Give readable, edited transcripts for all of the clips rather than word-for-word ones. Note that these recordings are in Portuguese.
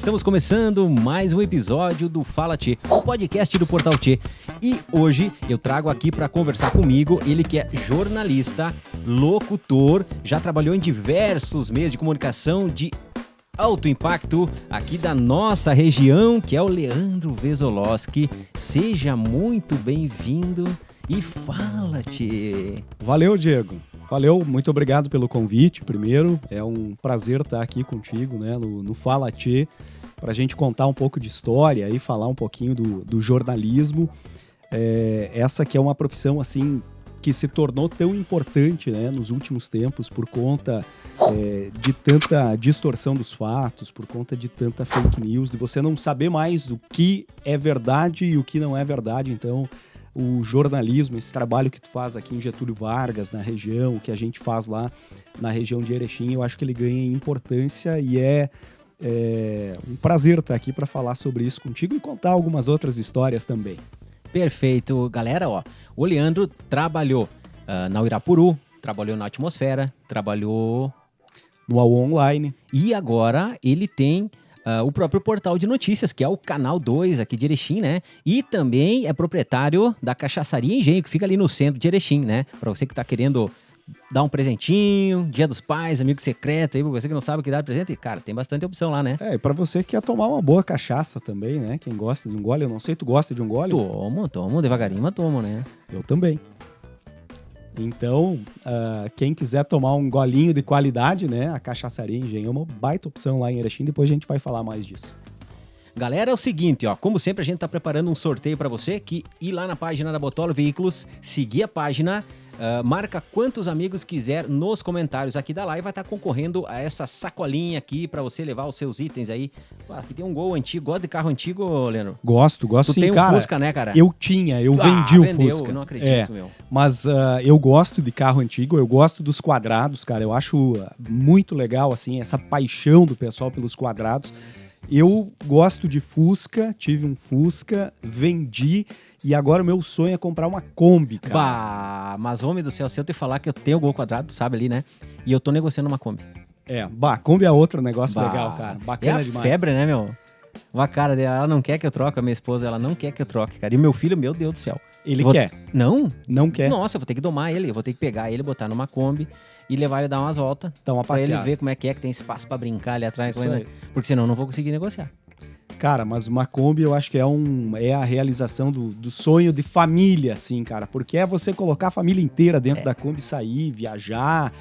Estamos começando mais um episódio do Fala Tchê, o podcast do Portal Tchê. E hoje eu trago aqui para conversar comigo ele que é jornalista, locutor, já trabalhou em diversos meios de comunicação de alto impacto aqui da nossa região, que é o Leandro Vesolowski. Seja muito bem-vindo e fala, Tchê. Valeu, Diego. Valeu, muito obrigado pelo convite, primeiro. É um prazer estar aqui contigo, né, no Fala Tchê, para a gente contar um pouco de história e falar um pouquinho do jornalismo. Essa que é uma profissão, assim, que se tornou tão importante, né, nos últimos tempos por conta de tanta distorção dos fatos, por conta de tanta fake news, de você não saber mais o que é verdade e o que não é verdade. Então, o jornalismo, esse trabalho que tu faz aqui em Getúlio Vargas, na região, o que a gente faz lá na região de Erechim, eu acho que ele ganha importância e é um prazer estar aqui para falar sobre isso contigo e contar algumas outras histórias também. Perfeito, galera, ó, o Leandro trabalhou na Uirapuru, trabalhou na Atmosfera, trabalhou no AU Online. E agora ele tem o próprio portal de notícias, que é o Canal 2 aqui de Erechim, né? E também é proprietário da Cachaçaria Engenho, que fica ali no centro de Erechim, né? Para você que tá querendo dar um presentinho, Dia dos Pais, amigo secreto, aí pra você que não sabe o que dar de presente, cara, tem bastante opção lá, né? E pra você que quer tomar uma boa cachaça também, né? Quem gosta de um gole, eu não sei, tu gosta de um gole? Tomo, devagarinho, mas tomo, né? Eu também. Então, quem quiser tomar um golinho de qualidade, né? A Cachaçaria Engenho é uma baita opção lá em Erechim. Depois a gente vai falar mais disso. Galera, é o seguinte, ó. Como sempre, a gente tá preparando um sorteio para você que ir lá na página da Botolo Veículos, seguir a página, marca quantos amigos quiser nos comentários aqui da live, vai estar concorrendo a essa sacolinha aqui para você levar os seus itens aí. Aqui tem um Gol antigo. Gosta de carro antigo, Leandro? Gosto tu sim, tem cara. Um Fusca, né, cara? Eu vendi o Fusca. Eu não acredito, meu. Mas eu gosto de carro antigo, eu gosto dos quadrados, cara. Eu acho muito legal, assim, essa paixão do pessoal pelos quadrados. Eu gosto de Fusca, tive um Fusca, vendi e agora o meu sonho é comprar uma Kombi, cara. Bah, mas homem do céu, se eu te falar que eu tenho o Gol quadrado, sabe ali, né? E eu tô negociando uma Kombi. Kombi é outro negócio legal, cara. Bacana demais. Febre, né, meu? A cara dela, ela não quer que eu troque, a minha esposa, ela não quer que eu troque, cara. E meu filho, meu Deus do céu. Ele quer? Não? Não quer? Nossa, eu vou ter que domar ele, eu vou ter que pegar ele, botar numa Kombi e levar ele dar umas voltas. Então, pra ele ver como é que tem espaço pra brincar ali atrás. Porque senão eu não vou conseguir negociar. Cara, mas uma Kombi eu acho que é a realização do sonho de família, assim, cara. Porque é você colocar a família inteira dentro da Kombi, sair, viajar,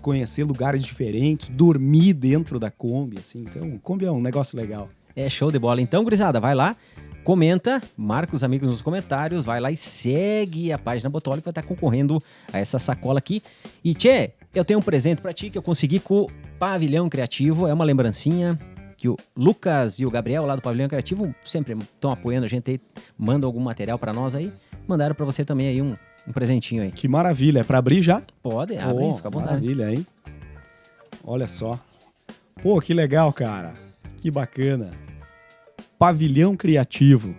conhecer lugares diferentes, dormir dentro da Kombi, assim. Então, Kombi é um negócio legal. É show de bola. Então, gurizada, vai lá, comenta, marca os amigos nos comentários, vai lá e segue a página Botolo que vai estar concorrendo a essa sacola aqui. E, Tchê, eu tenho um presente pra ti que eu consegui com o Pavilhão Criativo, é uma lembrancinha que o Lucas e o Gabriel lá do Pavilhão Criativo sempre estão apoiando a gente aí, mandam algum material pra nós aí, mandaram pra você também aí um presentinho aí. Que maravilha, é pra abrir já? Pode, abre, fica à vontade. Maravilha, hein? Olha só. Pô, que legal, cara. Que bacana. Pavilhão Criativo.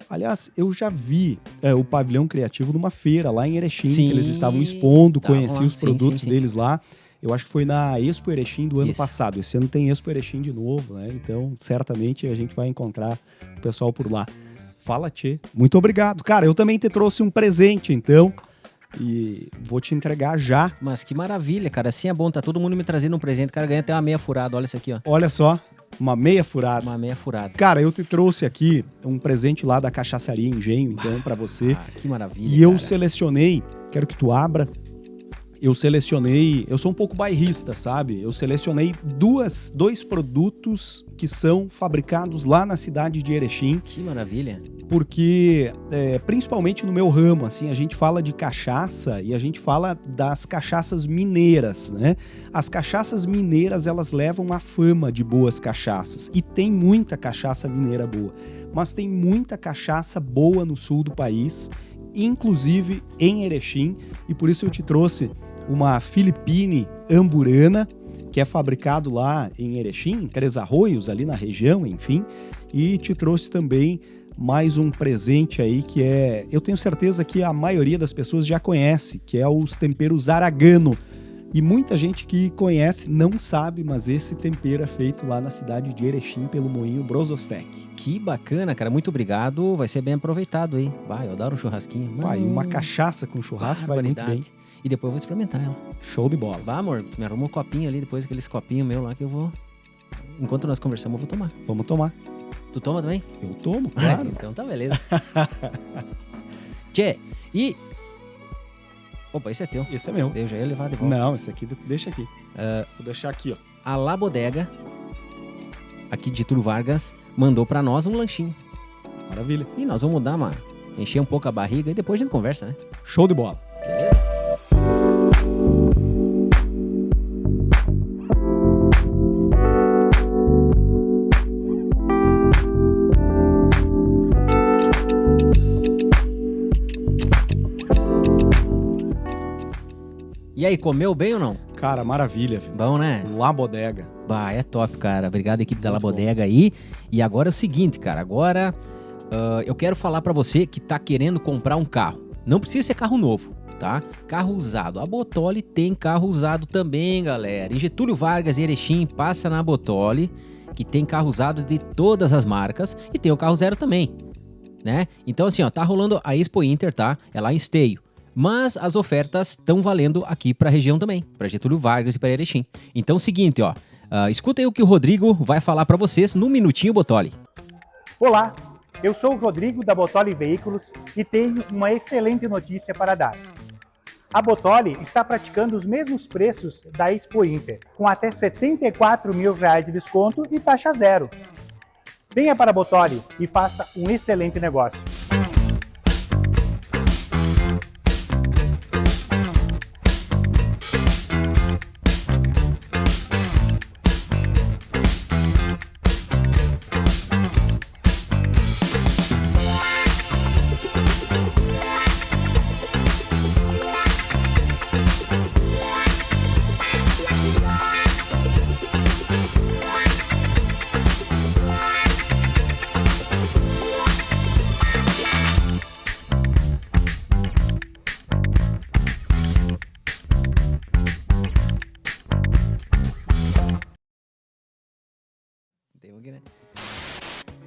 Aliás, eu já vi o Pavilhão Criativo numa feira lá em Erechim, que eles estavam expondo, conheci os produtos deles lá. Eu acho que foi na Expo Erechim do ano passado. Esse ano tem Expo Erechim de novo, né? Então, certamente a gente vai encontrar o pessoal por lá. Fala, Tchê. Muito obrigado. Cara, eu também te trouxe um presente, então, e vou te entregar já. Mas que maravilha, cara. Assim é bom, tá todo mundo me trazendo um presente. O cara ganha até uma meia furada, olha isso aqui, ó. Olha só, uma meia furada. Uma meia furada. Cara, eu te trouxe aqui um presente lá da Cachaçaria Engenho, então, pra você. Que maravilha, E eu selecionei, quero que tu abra, eu sou um pouco bairrista, sabe? Eu selecionei dois produtos que são fabricados lá na cidade de Erechim. Que maravilha. Porque, principalmente no meu ramo, assim, a gente fala de cachaça e a gente fala das cachaças mineiras, né? As cachaças mineiras, elas levam a fama de boas cachaças. E tem muita cachaça mineira boa. Mas tem muita cachaça boa no sul do país, inclusive em Erechim. E por isso eu te trouxe uma Philippine Amburana, que é fabricado lá em Erechim, em Três Arroios, ali na região, enfim. E te trouxe também mais um presente aí que eu tenho certeza que a maioria das pessoas já conhece, que é os temperos Aragano, E muita gente que conhece não sabe, mas esse tempero é feito lá na cidade de Erechim pelo moinho Brozostec. Que bacana, cara. Muito obrigado. Vai ser bem aproveitado aí. Vai, eu adoro um churrasquinho. Vai, uma cachaça com churrasco vai muito bem. E depois eu vou experimentar ela. Show de bola. Vai, amor, me arruma um copinho ali, depois aqueles copinhos meus lá que eu vou... Enquanto nós conversamos, eu vou tomar. Vamos tomar. Tu toma também? Eu tomo, claro. Então tá beleza. Tchê, e... Opa, esse é teu. Esse é meu. Eu já ia levar de volta. Não, esse aqui deixa aqui. Vou deixar aqui, ó. A La Bodega, aqui de Túlio Vargas, mandou pra nós um lanchinho. Maravilha. E nós vamos dar uma... encher um pouco a barriga e depois a gente conversa, né? Show de bola. Beleza? E aí, comeu bem ou não? Cara, maravilha. Filho. Bom, né? La Bodega. Bah, é top, cara. Obrigado, equipe da La Muito Bodega aí. E agora é o seguinte, cara. Agora eu quero falar pra você que tá querendo comprar um carro. Não precisa ser carro novo, tá? Carro usado. A Bottoli tem carro usado também, galera. Em Getúlio Vargas e Erechim, passa na Bottoli, que tem carro usado de todas as marcas. E tem o carro zero também, né? Então, assim, ó, tá rolando a Expo Inter, tá? É lá em Esteio. Mas as ofertas estão valendo aqui para a região também, para Getúlio Vargas e para Erechim. Então é o seguinte, ó, escuta aí o que o Rodrigo vai falar para vocês no Minutinho Bottoli. Olá, eu sou o Rodrigo da Bottoli Veículos e tenho uma excelente notícia para dar. A Bottoli está praticando os mesmos preços da Expo Inter, com até R$74 mil de desconto e taxa zero. Venha para a Bottoli e faça um excelente negócio.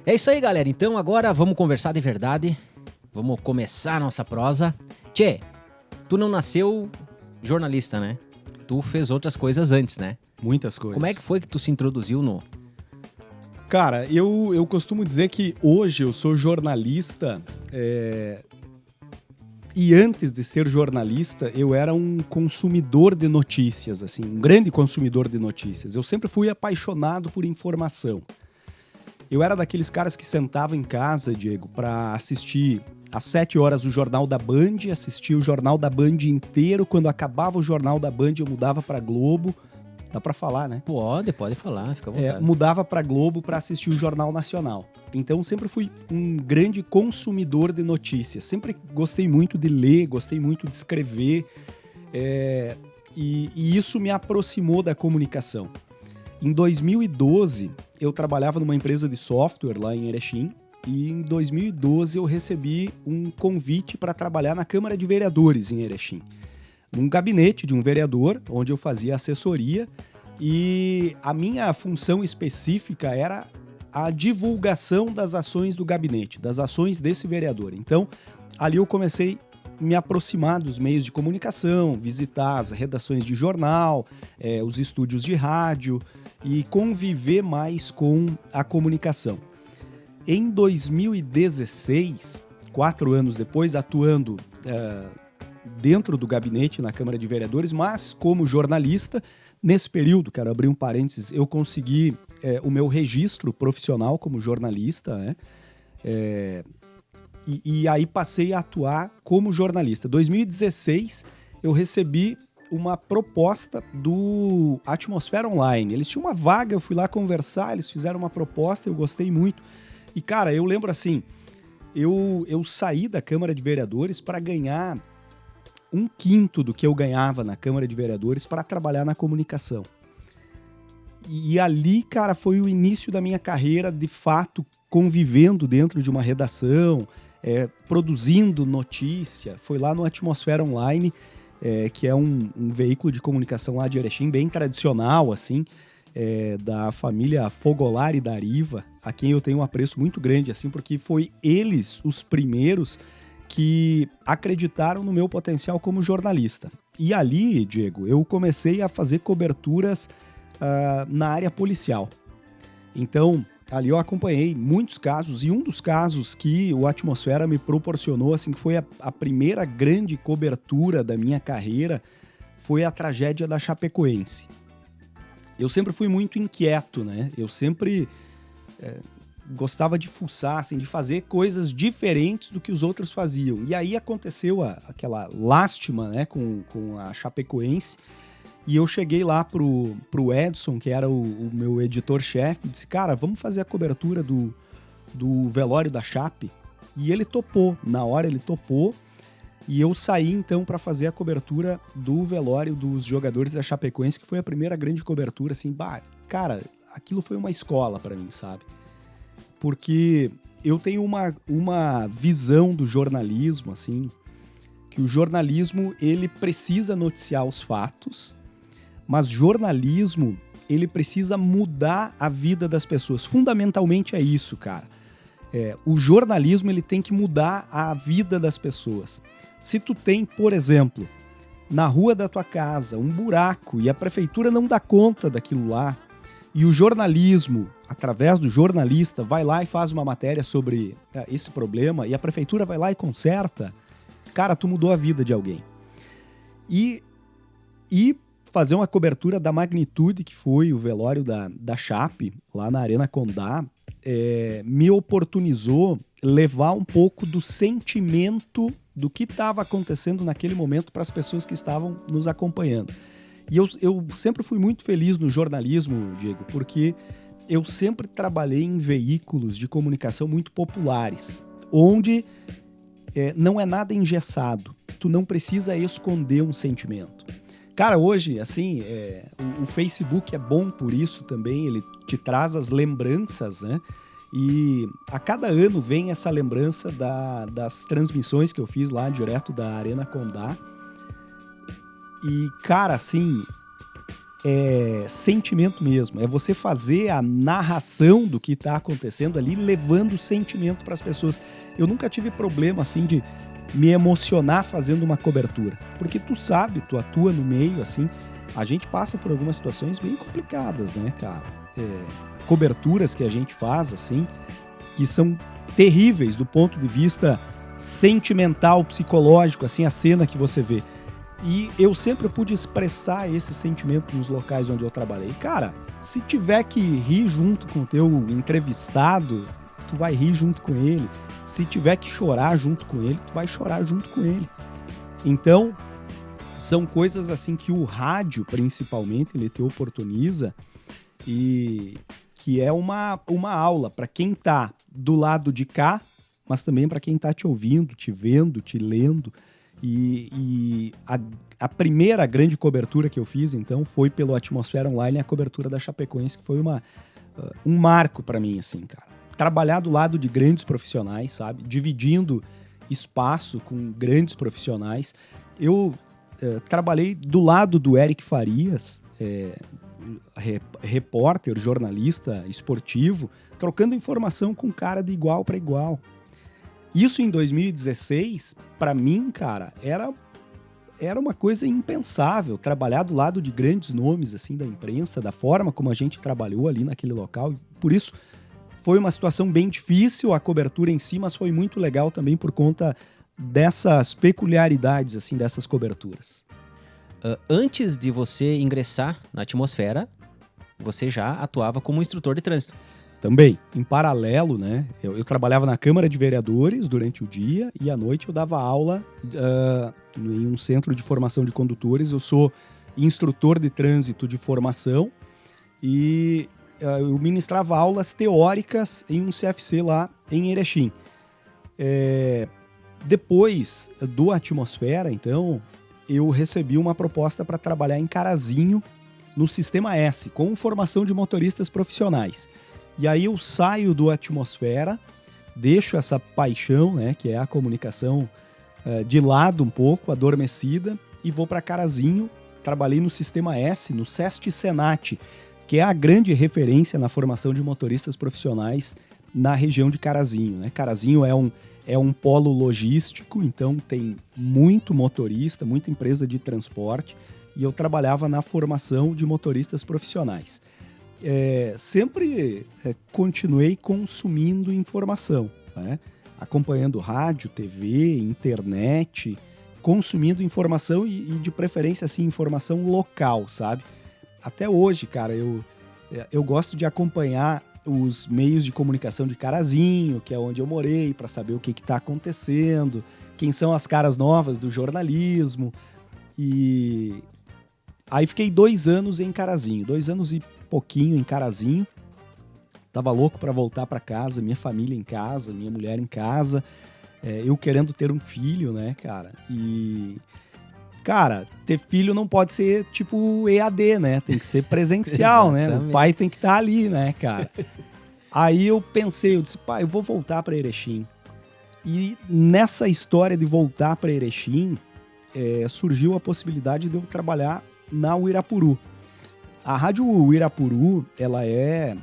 É isso aí, galera. Então agora vamos conversar de verdade. Vamos começar a nossa prosa. Tchê, tu não nasceu jornalista, né? Tu fez outras coisas antes, né? Muitas coisas. Como é que foi que tu se introduziu no... Cara, eu costumo dizer que hoje eu sou jornalista e antes de ser jornalista eu era um consumidor de notícias, assim, um grande consumidor de notícias. Eu sempre fui apaixonado por informação. Eu era daqueles caras que sentavam em casa, Diego, para assistir às 7 horas o Jornal da Band, assistia o Jornal da Band inteiro. Quando acabava o Jornal da Band, eu mudava para Globo. Dá para falar, né? Pode falar, fica à vontade. Mudava para Globo para assistir o Jornal Nacional. Então, sempre fui um grande consumidor de notícias. Sempre gostei muito de ler, gostei muito de escrever. E isso me aproximou da comunicação. Em 2012, eu trabalhava numa empresa de software lá em Erechim e em 2012 eu recebi um convite para trabalhar na Câmara de Vereadores em Erechim, num gabinete de um vereador, onde eu fazia assessoria e a minha função específica era a divulgação das ações do gabinete, das ações desse vereador. Então, ali eu comecei a me aproximar dos meios de comunicação, visitar as redações de jornal, os estúdios de rádio, e conviver mais com a comunicação. Em 2016, 4 anos depois, atuando dentro do gabinete na Câmara de Vereadores, mas como jornalista, nesse período, quero abrir um parênteses, eu consegui o meu registro profissional como jornalista, né? E aí passei a atuar como jornalista. Em 2016, eu recebi uma proposta do Atmosfera Online. Eles tinham uma vaga, eu fui lá conversar, eles fizeram uma proposta, eu gostei muito. E, cara, eu lembro assim, eu saí da Câmara de Vereadores para ganhar 1/5 do que eu ganhava na Câmara de Vereadores para trabalhar na comunicação. E ali, cara, foi o início da minha carreira, de fato, convivendo dentro de uma redação, produzindo notícia. Foi lá no Atmosfera Online, que é um veículo de comunicação lá de Erechim, bem tradicional, assim, da família Fogolari da Ariva, a quem eu tenho um apreço muito grande, assim, porque foi eles os primeiros que acreditaram no meu potencial como jornalista. E ali, Diego, eu comecei a fazer coberturas na área policial. Então, ali eu acompanhei muitos casos, e um dos casos que o Atmosfera me proporcionou, assim, que foi a primeira grande cobertura da minha carreira, foi a tragédia da Chapecoense. Eu sempre fui muito inquieto, né? Eu sempre gostava de fuçar, assim, de fazer coisas diferentes do que os outros faziam. E aí aconteceu aquela lástima, né, com a Chapecoense, e eu cheguei lá pro Edson, que era o meu editor-chefe, e disse, cara, vamos fazer a cobertura do velório da Chape. E ele topou, na hora ele topou, e eu saí então para fazer a cobertura do velório dos jogadores da Chapecoense, que foi a primeira grande cobertura, assim, cara, aquilo foi uma escola para mim, sabe? Porque eu tenho uma visão do jornalismo, assim, que o jornalismo, ele precisa noticiar os fatos, mas jornalismo, ele precisa mudar a vida das pessoas. Fundamentalmente é isso, cara. O jornalismo, ele tem que mudar a vida das pessoas. Se tu tem, por exemplo, na rua da tua casa, um buraco e a prefeitura não dá conta daquilo lá, e o jornalismo, através do jornalista, vai lá e faz uma matéria sobre esse problema, e a prefeitura vai lá e conserta, cara, tu mudou a vida de alguém. E fazer uma cobertura da magnitude que foi o velório da Chape, lá na Arena Condá, me oportunizou levar um pouco do sentimento do que estava acontecendo naquele momento para as pessoas que estavam nos acompanhando. E eu sempre fui muito feliz no jornalismo, Diego, porque eu sempre trabalhei em veículos de comunicação muito populares, onde não é nada engessado, tu não precisa esconder um sentimento. Cara, hoje, assim, o Facebook é bom por isso também, ele te traz as lembranças, né? E a cada ano vem essa lembrança das transmissões que eu fiz lá direto da Arena Condá. E, cara, assim, é sentimento mesmo. É você fazer a narração do que está acontecendo ali, levando o sentimento para as pessoas. Eu nunca tive problema, assim, de me emocionar fazendo uma cobertura. Porque tu sabe, tu atua no meio, assim, a gente passa por algumas situações bem complicadas, né, cara? Coberturas que a gente faz, assim, que são terríveis do ponto de vista sentimental, psicológico, assim, a cena que você vê. E eu sempre pude expressar esse sentimento nos locais onde eu trabalhei. Cara, se tiver que rir junto com o teu entrevistado, tu vai rir junto com ele. Se tiver que chorar junto com ele, tu vai chorar junto com ele. Então, são coisas assim que o rádio, principalmente, ele te oportuniza e que é uma aula para quem tá do lado de cá, mas também para quem tá te ouvindo, te vendo, te lendo. E a primeira grande cobertura que eu fiz, então, foi pelo Atmosfera Online, a cobertura da Chapecoense, que foi um marco para mim, assim, cara. Trabalhar do lado de grandes profissionais, sabe? Dividindo espaço com grandes profissionais. Eu trabalhei do lado do Eric Farias, repórter, jornalista esportivo, trocando informação com um cara de igual para igual. Isso em 2016, para mim, cara, era uma coisa impensável, trabalhar do lado de grandes nomes assim da imprensa, da forma como a gente trabalhou ali naquele local. E por isso foi uma situação bem difícil a cobertura em si, mas foi muito legal também por conta dessas peculiaridades assim dessas coberturas. Antes de você ingressar na Atmosfera, você já atuava como instrutor de trânsito. Também, em paralelo, né? Eu trabalhava na Câmara de Vereadores durante o dia e à noite eu dava aula em um centro de formação de condutores. Eu sou instrutor de trânsito de formação e eu ministrava aulas teóricas em um CFC lá em Erechim. Depois do Atmosfera, então, eu recebi uma proposta para trabalhar em Carazinho, no Sistema S, com formação de motoristas profissionais. E aí eu saio do Atmosfera, deixo essa paixão, né, que é a comunicação, de lado um pouco, adormecida, e vou para Carazinho. Trabalhei no Sistema S, no SEST Senat, que é a grande referência na formação de motoristas profissionais na região de Carazinho, né? Carazinho é um polo logístico, então tem muito motorista, muita empresa de transporte, e eu trabalhava na formação de motoristas profissionais. Sempre continuei consumindo informação, né? Acompanhando rádio, TV, internet, consumindo informação e de preferência, assim, informação local, sabe? Até hoje, cara, eu gosto de acompanhar os meios de comunicação de Carazinho, que é onde eu morei, para saber o que está acontecendo, quem são as caras novas do jornalismo. E aí fiquei 2 anos em Carazinho, 2 anos e pouquinho em Carazinho. Tava louco para voltar para casa, minha família em casa, minha mulher em casa, eu querendo ter um filho, né, cara? E, cara, ter filho não pode ser tipo EAD, né? Tem que ser presencial, né? O pai tem que estar ali, né, cara? Aí eu disse, pai, eu vou voltar para Erechim. E nessa história de voltar para Erechim, surgiu a possibilidade de eu trabalhar na Uirapuru. A Rádio Uirapuru, ela é,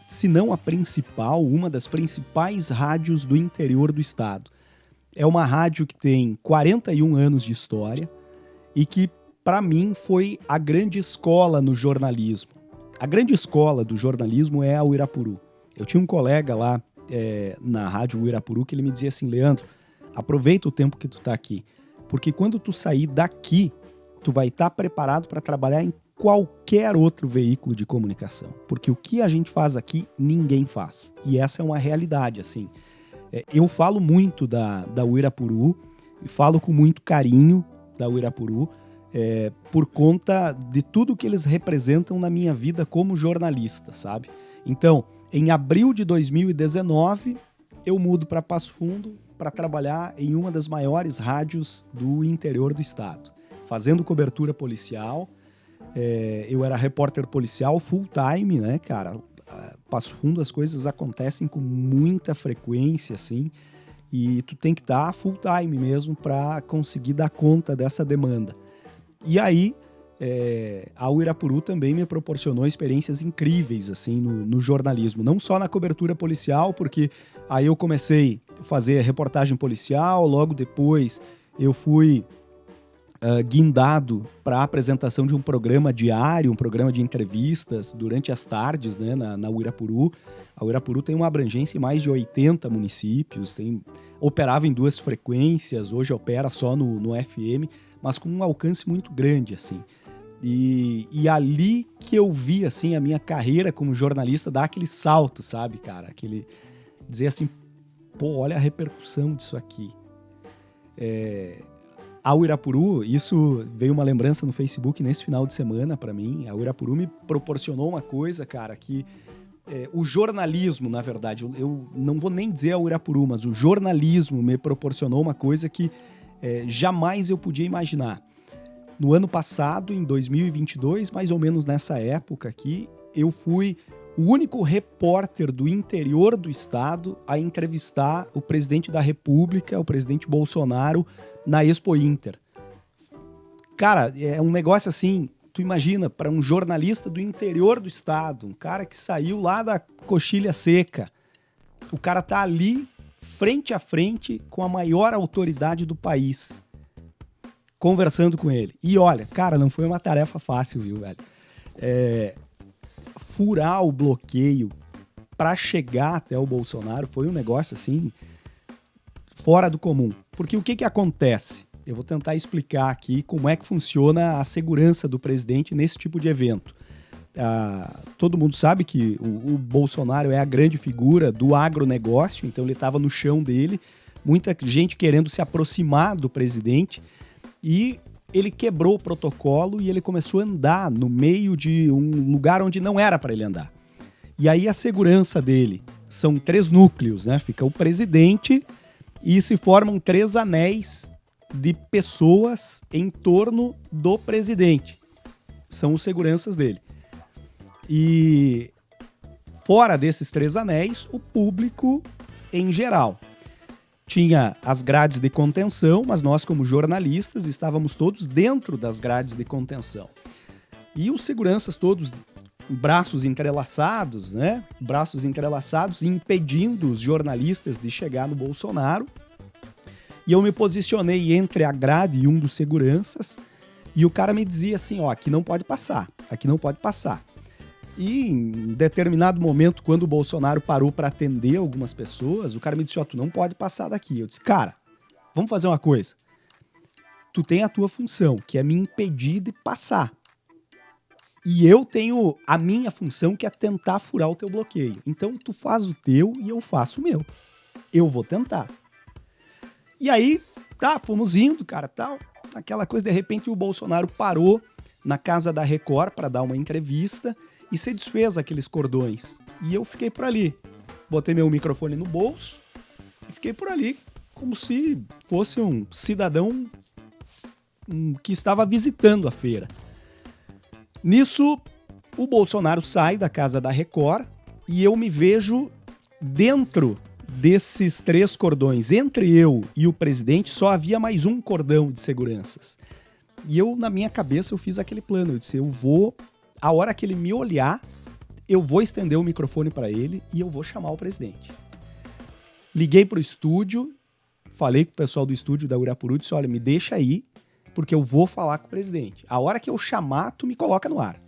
se não a principal, uma das principais rádios do interior do estado. É uma rádio que tem 41 anos de história e que, para mim, foi a grande escola no jornalismo. A grande escola do jornalismo é a Uirapuru. Eu tinha um colega lá na Rádio Uirapuru que ele me dizia assim, Leandro, aproveita o tempo que tu tá aqui, porque quando tu sair daqui, tu vai estar preparado para trabalhar em qualquer outro veículo de comunicação. Porque o que a gente faz aqui, ninguém faz. E essa é uma realidade, assim. Eu falo muito da Uirapuru e falo com muito carinho da Uirapuru por conta de tudo que eles representam na minha vida como jornalista, sabe? Então, em abril de 2019, eu mudo para Passo Fundo para trabalhar em uma das maiores rádios do interior do estado, fazendo cobertura policial. Eu era repórter policial full time, né, cara? Passo Fundo, as coisas acontecem com muita frequência, assim, e tu tem que estar full time mesmo para conseguir dar conta dessa demanda. E aí, a Uirapuru também me proporcionou experiências incríveis, assim, no jornalismo. Não só na cobertura policial, porque aí eu comecei a fazer reportagem policial, logo depois eu fui guindado para a apresentação de um programa diário, um programa de entrevistas durante as tardes, né, na Uirapuru. A Uirapuru tem uma abrangência em mais de 80 municípios, operava em 2 frequências, hoje opera só no FM, mas com um alcance muito grande, assim. E ali que eu vi, assim, a minha carreira como jornalista dar aquele salto, sabe, cara? Dizer assim, pô, olha a repercussão disso aqui. A Uirapuru, isso veio uma lembrança no Facebook nesse final de semana para mim. A Uirapuru me proporcionou uma coisa, cara, que o jornalismo, na verdade, eu não vou nem dizer a Uirapuru, mas o jornalismo me proporcionou uma coisa que jamais eu podia imaginar. No ano passado, em 2022, mais ou menos nessa época aqui, eu fui o único repórter do interior do estado a entrevistar o presidente da República, o presidente Bolsonaro, na Expo Inter. Cara, é um negócio assim, tu imagina, para um jornalista do interior do estado, um cara que saiu lá da Coxilha Seca, o cara tá ali, frente a frente, com a maior autoridade do país, conversando com ele. E olha, cara, não foi uma tarefa fácil, viu, velho? Furar o bloqueio para chegar até o Bolsonaro foi um negócio assim fora do comum. Porque o que acontece? Eu vou tentar explicar aqui como é que funciona a segurança do presidente nesse tipo de evento. Todo mundo sabe que o Bolsonaro é a grande figura do agronegócio, então ele estava no chão dele, muita gente querendo se aproximar do presidente, e ele quebrou o protocolo e ele começou a andar no meio de um lugar onde não era para ele andar. E aí a segurança dele são 3 núcleos, né? Fica o presidente e se formam 3 anéis de pessoas em torno do presidente. São os seguranças dele. E fora desses 3 anéis, o público em geral. tinha as grades de contenção, mas nós, como jornalistas, estávamos todos dentro das grades de contenção. E os seguranças todos, braços entrelaçados, né? Braços entrelaçados, impedindo os jornalistas de chegar no Bolsonaro. E eu me posicionei entre a grade e um dos seguranças, e o cara me dizia assim, ó, aqui não pode passar, aqui não pode passar. E em determinado momento, quando o Bolsonaro parou para atender algumas pessoas, o cara me disse, ó, tu não pode passar daqui. Eu disse, cara, vamos fazer uma coisa. Tu tem a tua função, que é me impedir de passar. E eu tenho a minha função, que é tentar furar o teu bloqueio. Então tu faz o teu e eu faço o meu. Eu vou tentar. E aí, tá, fomos indo, cara, tal. Aquela coisa, de repente o Bolsonaro parou na casa da Record para dar uma entrevista e se desfez aqueles cordões. E eu fiquei por ali. Botei meu microfone no bolso e fiquei por ali, como se fosse um cidadão que estava visitando a feira. Nisso, o Bolsonaro sai da casa da Record e eu me vejo dentro desses 3 cordões. Entre eu e o presidente só havia mais um cordão de seguranças. E eu, na minha cabeça, eu fiz aquele plano. Eu disse, eu vou, a hora que ele me olhar, eu vou estender o microfone para ele e eu vou chamar o presidente. Liguei pro estúdio, falei com o pessoal do estúdio da Urapuru, disse, olha, me deixa aí, porque eu vou falar com o presidente. A hora que eu chamar, tu me coloca no ar.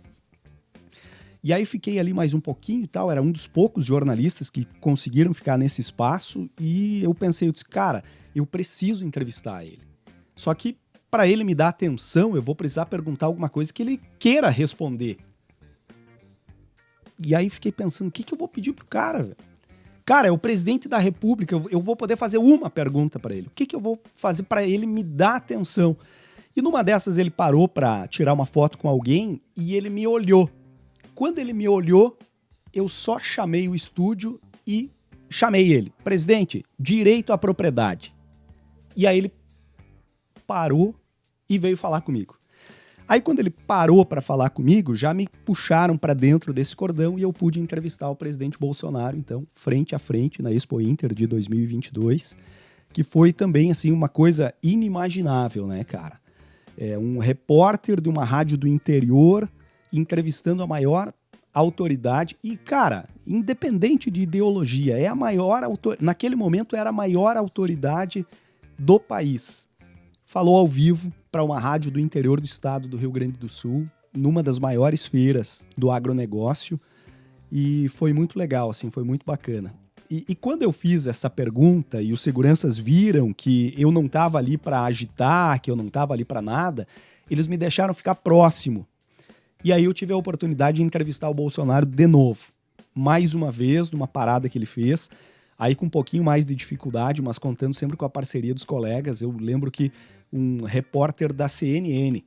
E aí fiquei ali mais um pouquinho e tal, era um dos poucos jornalistas que conseguiram ficar nesse espaço e eu pensei, eu disse, cara, eu preciso entrevistar ele. Só que para ele me dar atenção, eu vou precisar perguntar alguma coisa que ele queira responder. E aí fiquei pensando, o que eu vou pedir pro cara, velho? Cara, é o presidente da República, eu vou poder fazer uma pergunta para ele. O que eu vou fazer para ele me dar atenção? E numa dessas ele parou para tirar uma foto com alguém e ele me olhou. Quando ele me olhou, eu só chamei o estúdio e chamei ele. Presidente, direito à propriedade. E aí ele parou e veio falar comigo. Aí quando ele parou para falar comigo, já me puxaram para dentro desse cordão e eu pude entrevistar o presidente Bolsonaro, então, frente a frente, na Expo Inter de 2022, que foi também, assim, uma coisa inimaginável, né, cara? É um repórter de uma rádio do interior entrevistando a maior autoridade e, cara, independente de ideologia, é a maior naquele momento era a maior autoridade do país. Falou ao vivo para uma rádio do interior do estado do Rio Grande do Sul, numa das maiores feiras do agronegócio, e foi muito legal, assim, foi muito bacana. E quando eu fiz essa pergunta e os seguranças viram que eu não estava ali para agitar, que eu não estava ali para nada, eles me deixaram ficar próximo. E aí eu tive a oportunidade de entrevistar o Bolsonaro de novo. Mais uma vez, numa parada que ele fez, aí com um pouquinho mais de dificuldade, mas contando sempre com a parceria dos colegas. Eu lembro que um repórter da CNN,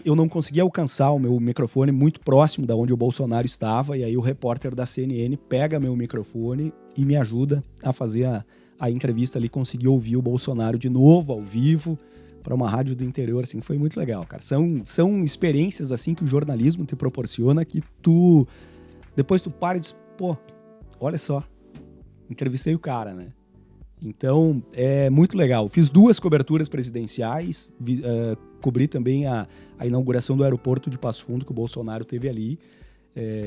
eu não conseguia alcançar o meu microfone muito próximo da onde o Bolsonaro estava, e aí o repórter da CNN pega meu microfone e me ajuda a fazer a entrevista ali, conseguir ouvir o Bolsonaro de novo, ao vivo, para uma rádio do interior, assim, foi muito legal, cara. São experiências, assim, que o jornalismo te proporciona, que depois tu para e diz, pô, olha só, entrevistei o cara, né? Então, é muito legal. Fiz 2 coberturas presidenciais, cobri também a inauguração do aeroporto de Passo Fundo, que o Bolsonaro teve ali.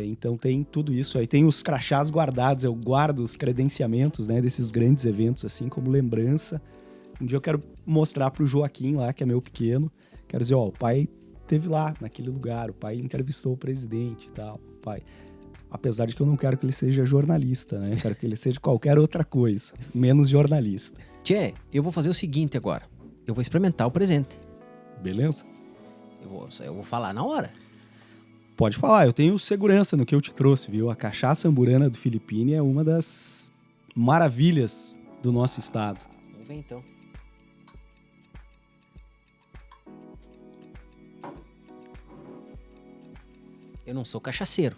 Então tem tudo isso aí. Tem os crachás guardados, eu guardo os credenciamentos, né, desses grandes eventos, assim, como lembrança. Um dia eu quero mostrar pro Joaquim lá, que é meu pequeno, quero dizer, ó, o pai esteve lá, naquele lugar, o pai entrevistou o presidente e tal, o pai... Apesar de que eu não quero que ele seja jornalista, né? Eu quero que ele seja qualquer outra coisa, menos jornalista. Tchê, eu vou fazer o seguinte agora. Eu vou experimentar o presente. Beleza? Eu vou falar na hora. Pode falar, eu tenho segurança no que eu te trouxe, viu? A cachaça amburana do Filipine é uma das maravilhas do nosso estado. Vamos ver então. Eu não sou cachaceiro.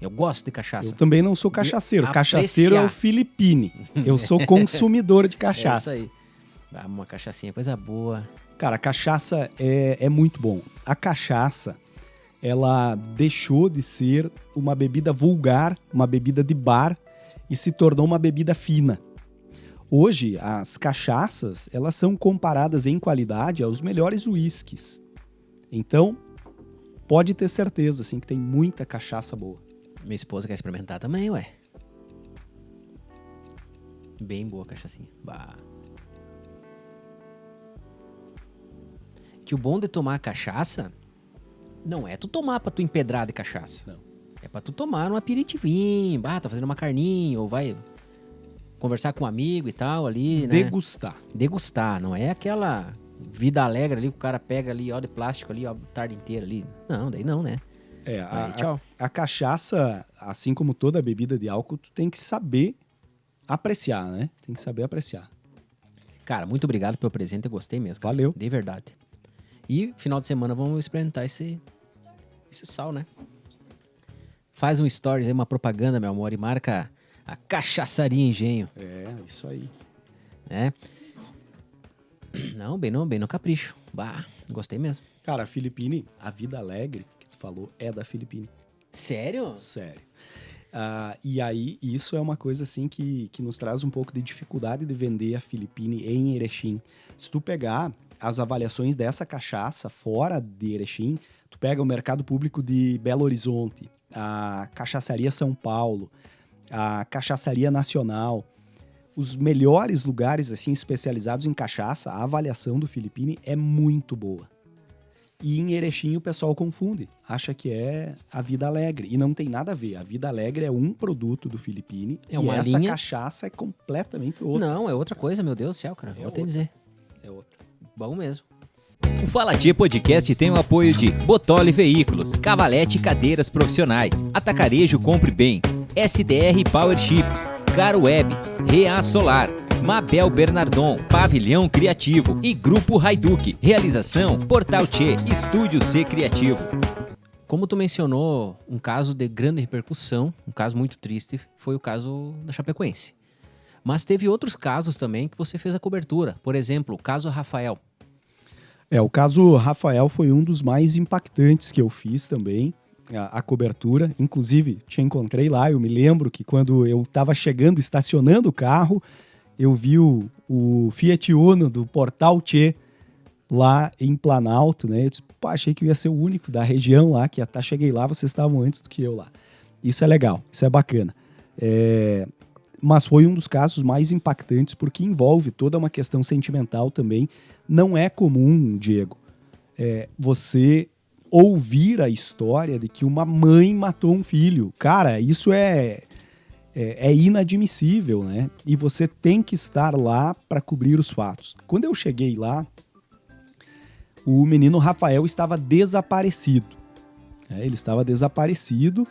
Eu gosto de cachaça. Eu também não sou cachaceiro. De cachaceiro é o Filipine. Eu sou consumidor de cachaça. É isso aí. Dá uma cachaçinha, coisa boa. Cara, a cachaça é muito bom. A cachaça, ela deixou de ser uma bebida vulgar, uma bebida de bar, e se tornou uma bebida fina. Hoje, as cachaças, elas são comparadas em qualidade aos melhores uísques. Então, pode ter certeza, assim, que tem muita cachaça boa. Minha esposa quer experimentar também, ué. Bem boa a cachaçinha. Bah. Que o bom de tomar cachaça não é tu tomar pra tu empedrar de cachaça. Não. É pra tu tomar um aperitivinho. Bah, tá fazendo uma carninha, ou vai conversar com um amigo e tal ali, né? Degustar. Degustar, não é aquela vida alegre ali que o cara pega ali, ó, de plástico ali, ó, a tarde inteira ali. Não, daí não, né? Aí, tchau. A cachaça, assim como toda bebida de álcool, tu tem que saber apreciar, né? Tem que saber apreciar. Cara, muito obrigado pelo presente, eu gostei mesmo. Cara. Valeu. De verdade. E final de semana vamos experimentar esse sal, né? Faz um stories aí, uma propaganda, meu amor, e marca a Cachaçaria Engenho. É, isso aí. Né? Não, bem no capricho. Bah, gostei mesmo. Cara, a Philippine, a vida alegre que tu falou é da Philippine. Sério? Sério. E aí, isso é uma coisa assim que nos traz um pouco de dificuldade de vender a Philippine em Erechim. Se tu pegar as avaliações dessa cachaça fora de Erechim, tu pega o mercado público de Belo Horizonte, a Cachaçaria São Paulo, a Cachaçaria Nacional, os melhores lugares assim especializados em cachaça, a avaliação do Philippine é muito boa. E em Erechim o pessoal confunde, acha que é a Vida Alegre. E não tem nada a ver. A Vida Alegre é um produto do Philippine É uma e essa linha... cachaça é completamente outra. Não, é outra coisa, meu Deus do céu, cara. Vou te dizer. É outra. Bom mesmo. O Fala Tchê Podcast tem o apoio de Botoli Veículos, Cavalete Cadeiras Profissionais, Atacarejo Compre Bem, SDR Powership, Caro Web, Rea Solar, Mabel Bernardon, Pavilhão Criativo e Grupo Raiduc. Realização Portal Tchê, Estúdio C Criativo. Como tu mencionou, um caso de grande repercussão, um caso muito triste, foi o caso da Chapecoense. Mas teve outros casos também que você fez a cobertura. Por exemplo, o caso Rafael. O caso Rafael foi um dos mais impactantes que eu fiz também, a cobertura. Inclusive, te encontrei lá, eu me lembro que quando eu estava chegando, estacionando o carro, eu vi o Fiat Uno do Portal Tchê lá em Planalto, né? Eu disse, achei que eu ia ser o único da região lá, que até cheguei lá, vocês estavam antes do que eu lá. Isso é legal, isso é bacana. Mas foi um dos casos mais impactantes porque envolve toda uma questão sentimental também. Não é comum, Diego, você ouvir a história de que uma mãe matou um filho. Cara, isso é inadmissível, né? E você tem que estar lá para cobrir os fatos. Quando eu cheguei lá, o menino Rafael estava desaparecido. Ele estava desaparecido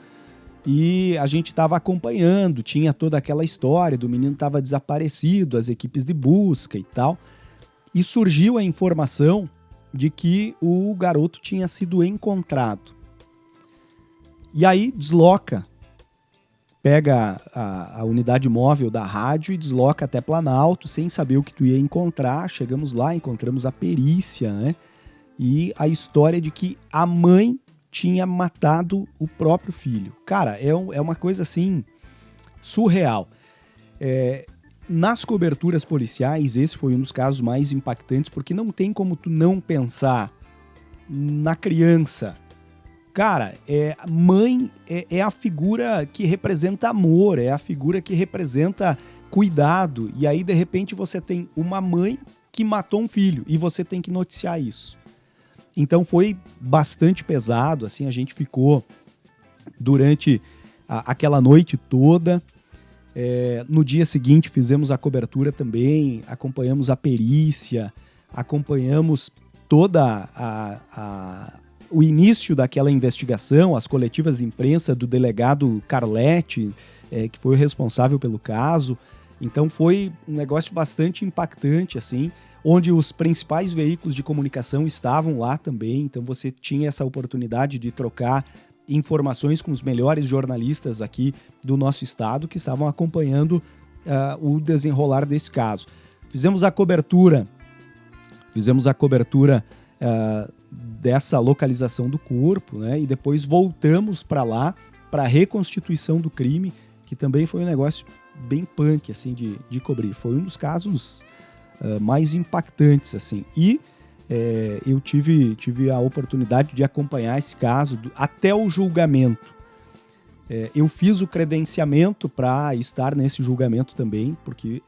e a gente estava acompanhando, tinha toda aquela história do menino estava desaparecido, as equipes de busca e tal. E surgiu a informação de que o garoto tinha sido encontrado. E aí desloca, pega a unidade móvel da rádio e desloca até Planalto, sem saber o que tu ia encontrar. Chegamos lá, encontramos a perícia, né? E a história de que a mãe tinha matado o próprio filho. Cara, é uma coisa assim surreal. Nas coberturas policiais, esse foi um dos casos mais impactantes, porque não tem como tu não pensar na criança. Cara, mãe é a figura que representa amor, é a figura que representa cuidado. E aí, de repente, você tem uma mãe que matou um filho e você tem que noticiar isso. Então foi bastante pesado, assim, a gente ficou durante aquela noite toda. No dia seguinte fizemos a cobertura também, acompanhamos a perícia, acompanhamos toda o início daquela investigação, as coletivas de imprensa do delegado Carletti, que foi o responsável pelo caso. Então foi um negócio bastante impactante, assim, onde os principais veículos de comunicação estavam lá também, então você tinha essa oportunidade de trocar informações com os melhores jornalistas aqui do nosso estado que estavam acompanhando o desenrolar desse caso. Fizemos a cobertura dessa localização do corpo, né? E depois voltamos para lá para a reconstituição do crime, que também foi um negócio bem punk, assim, de cobrir. Foi um dos casos mais impactantes, assim. E eu tive a oportunidade de acompanhar esse caso até o julgamento. Eu fiz o credenciamento para estar nesse julgamento também, porque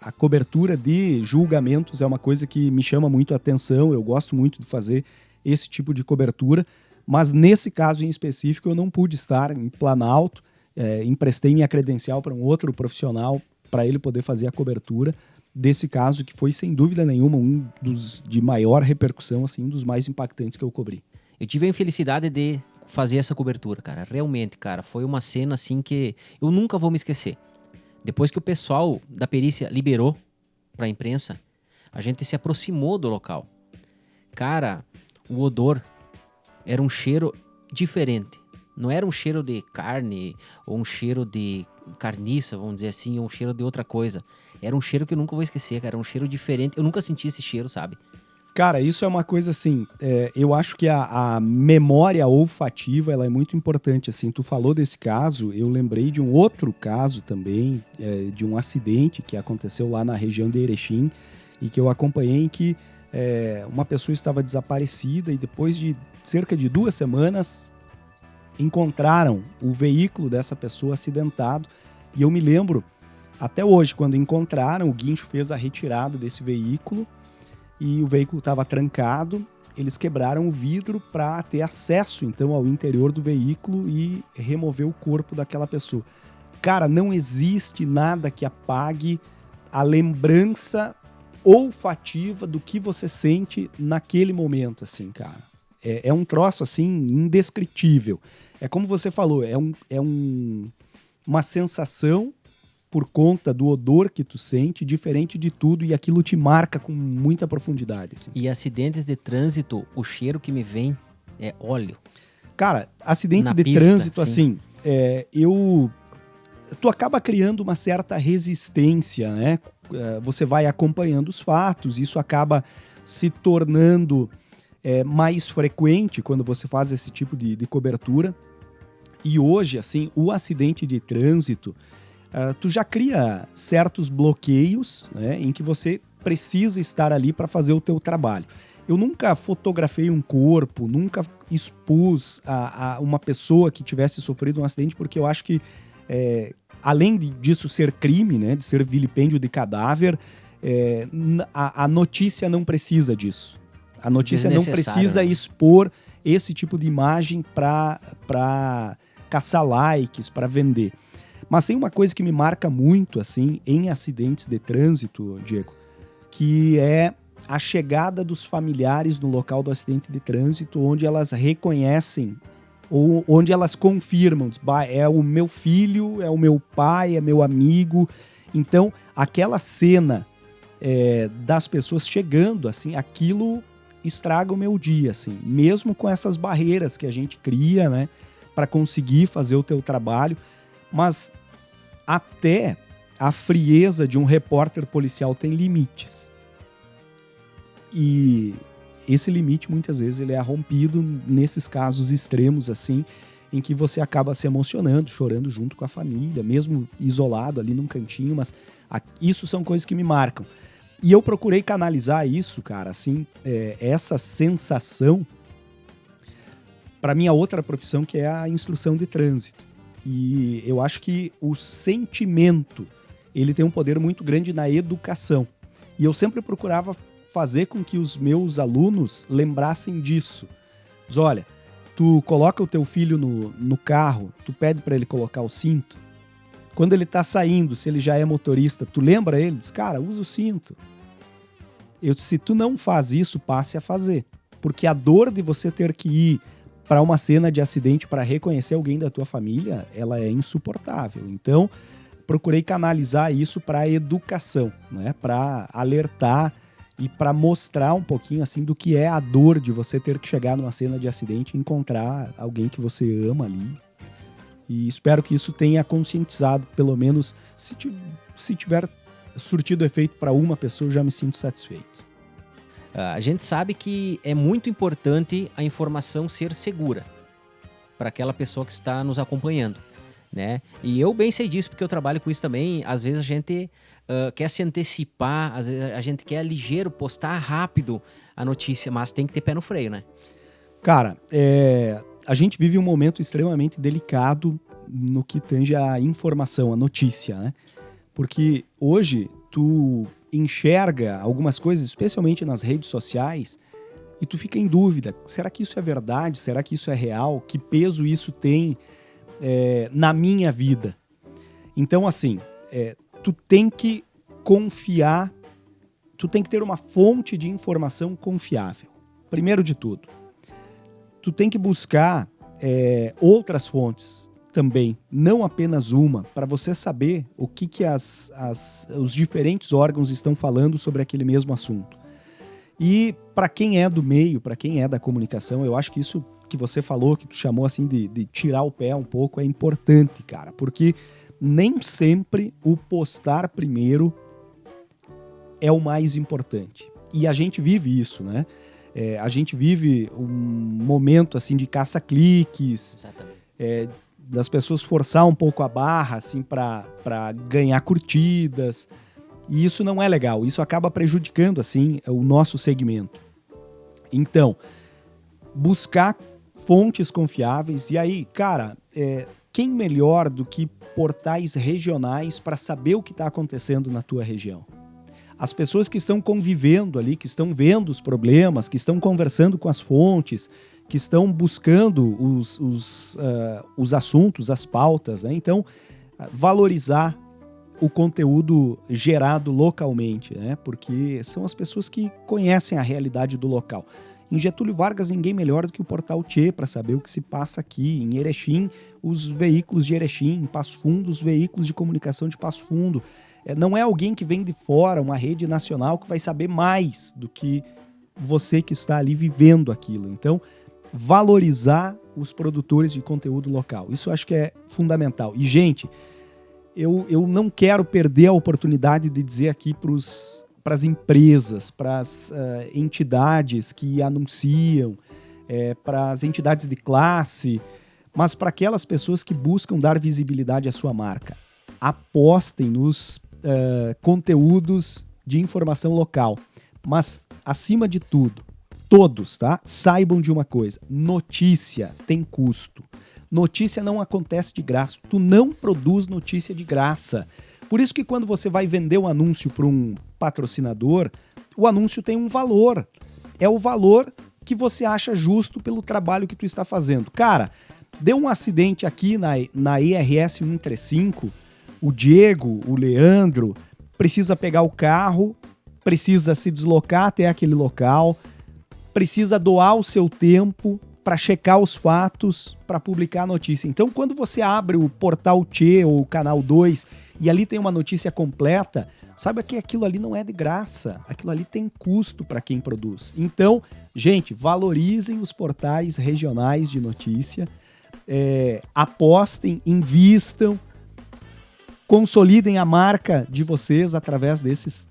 a cobertura de julgamentos é uma coisa que me chama muito a atenção, eu gosto muito de fazer esse tipo de cobertura, mas nesse caso em específico eu não pude estar em Planalto, emprestei minha credencial para um outro profissional para ele poder fazer a cobertura desse caso, que foi sem dúvida nenhuma um dos de maior repercussão, assim, um dos mais impactantes que eu cobri. Eu tive a infelicidade de fazer essa cobertura, cara. Realmente, cara, foi uma cena assim que eu nunca vou me esquecer. Depois que o pessoal da perícia liberou pra imprensa, a gente se aproximou do local. Cara, o odor era um cheiro diferente. Não era um cheiro de carne ou um cheiro de carniça, vamos dizer assim, ou um cheiro de outra coisa. Era um cheiro que eu nunca vou esquecer, cara. Era um cheiro diferente. Eu nunca senti esse cheiro, sabe? Cara, isso é uma coisa assim, eu acho que a memória olfativa, ela é muito importante, assim, tu falou desse caso, eu lembrei de um outro caso também, de um acidente que aconteceu lá na região de Erechim, e que eu acompanhei, em que uma pessoa estava desaparecida e depois de cerca de 2 semanas encontraram o veículo dessa pessoa acidentado, e eu me lembro, até hoje, quando encontraram, o guincho fez a retirada desse veículo, e o veículo estava trancado, eles quebraram o vidro para ter acesso, então, ao interior do veículo e remover o corpo daquela pessoa. Cara, não existe nada que apague a lembrança olfativa do que você sente naquele momento, assim, cara. É um troço, assim, indescritível. É como você falou, uma sensação por conta do odor que tu sente, diferente de tudo, e aquilo te marca com muita profundidade. Assim. E acidentes de trânsito, o cheiro que me vem é óleo. Cara, acidente Na de pista, trânsito, sim. assim, tu acaba criando uma certa resistência, né? Você vai acompanhando os fatos, isso acaba se tornando mais frequente quando você faz esse tipo de cobertura. E hoje, assim, o acidente de trânsito, tu já cria certos bloqueios, né, em que você precisa estar ali para fazer o teu trabalho. Eu nunca fotografei um corpo, nunca expus a uma pessoa que tivesse sofrido um acidente, porque eu acho que, além disso ser crime, né, de ser vilipêndio de cadáver, a notícia não precisa disso. A notícia não precisa expor esse tipo de imagem para caçar likes, para vender. Mas tem uma coisa que me marca muito, assim, em acidentes de trânsito, Diego, que é a chegada dos familiares no local do acidente de trânsito, onde elas reconhecem, ou onde elas confirmam, é o meu filho, é o meu pai, é meu amigo. Então, aquela cena das pessoas chegando, assim, aquilo estraga o meu dia, assim, mesmo com essas barreiras que a gente cria, né, para conseguir fazer o teu trabalho. Mas até a frieza de um repórter policial tem limites. E esse limite, muitas vezes, ele é rompido nesses casos extremos, assim, em que você acaba se emocionando, chorando junto com a família, mesmo isolado ali num cantinho, mas isso são coisas que me marcam. E eu procurei canalizar isso, cara, assim, essa sensação para minha outra profissão, que é a instrução de trânsito. E eu acho que o sentimento, ele tem um poder muito grande na educação. E eu sempre procurava fazer com que os meus alunos lembrassem disso. Diz, olha, tu coloca o teu filho no carro, tu pede para ele colocar o cinto. Quando ele tá saindo, se ele já é motorista, tu lembra ele? Diz, cara, usa o cinto. Se tu não faz isso, passe a fazer. Porque a dor de você ter que ir para uma cena de acidente para reconhecer alguém da tua família, ela é insuportável. Então, procurei canalizar isso para a educação, né? Para alertar e para mostrar um pouquinho assim do que é a dor de você ter que chegar numa cena de acidente e encontrar alguém que você ama ali. E espero que isso tenha conscientizado, pelo menos, se tiver surtido efeito para uma pessoa, eu já me sinto satisfeito. A gente sabe que é muito importante a informação ser segura para aquela pessoa que está nos acompanhando. né? E eu bem sei disso, porque eu trabalho com isso também. Às vezes a gente quer se antecipar, às vezes a gente quer ligeiro, postar rápido a notícia, mas tem que ter pé no freio, né? Cara, a gente vive um momento extremamente delicado no que tange a informação, a notícia, né? Porque hoje tu enxerga algumas coisas, especialmente nas redes sociais, e tu fica em dúvida, será que isso é verdade? Será que isso é real? Que peso isso tem na minha vida? Então, assim, tu tem que confiar, tu tem que ter uma fonte de informação confiável. Primeiro de tudo, tu tem que buscar outras fontes também, não apenas uma, para você saber o que os diferentes órgãos estão falando sobre aquele mesmo assunto. E para quem é do meio, para quem é da comunicação, eu acho que isso que você falou, que tu chamou assim de tirar o pé um pouco, é importante, cara, porque nem sempre o postar primeiro é o mais importante. E a gente vive isso, né? A gente vive um momento assim de caça-cliques, das pessoas forçar um pouco a barra assim para ganhar curtidas, e isso não é legal, isso acaba prejudicando assim o nosso segmento. Então, buscar fontes confiáveis, e aí, cara, quem melhor do que portais regionais para saber o que está acontecendo na tua região? As pessoas que estão convivendo ali, que estão vendo os problemas, que estão conversando com as fontes, que estão buscando os assuntos, as pautas, né? Então, valorizar o conteúdo gerado localmente, né? Porque são as pessoas que conhecem a realidade do local. Em Getúlio Vargas, ninguém melhor do que o Portal Tchê para saber o que se passa aqui. Em Erechim, os veículos de Erechim. Em Passo Fundo, os veículos de comunicação de Passo Fundo. Não é alguém que vem de fora, uma rede nacional, que vai saber mais do que você que está ali vivendo aquilo. Então, valorizar os produtores de conteúdo local. Isso eu acho que é fundamental. E, gente, eu não quero perder a oportunidade de dizer aqui para as empresas, para as entidades que anunciam, para as entidades de classe, mas para aquelas pessoas que buscam dar visibilidade à sua marca. Apostem nos conteúdos de informação local, mas acima de tudo, todos, tá? Saibam de uma coisa: notícia tem custo. Notícia não acontece de graça. Tu não produz notícia de graça. Por isso que quando você vai vender um anúncio para um patrocinador, o anúncio tem um valor. É o valor que você acha justo pelo trabalho que tu está fazendo. Cara, deu um acidente aqui na ERS 135, o Diego, o Leandro, precisa pegar o carro, precisa se deslocar até aquele local, precisa doar o seu tempo para checar os fatos, para publicar a notícia. Então, quando você abre o Portal Tchê ou o Canal 2 e ali tem uma notícia completa, saiba que aquilo ali não é de graça, aquilo ali tem custo para quem produz. Então, gente, valorizem os portais regionais de notícia, apostem, invistam, consolidem a marca de vocês através desses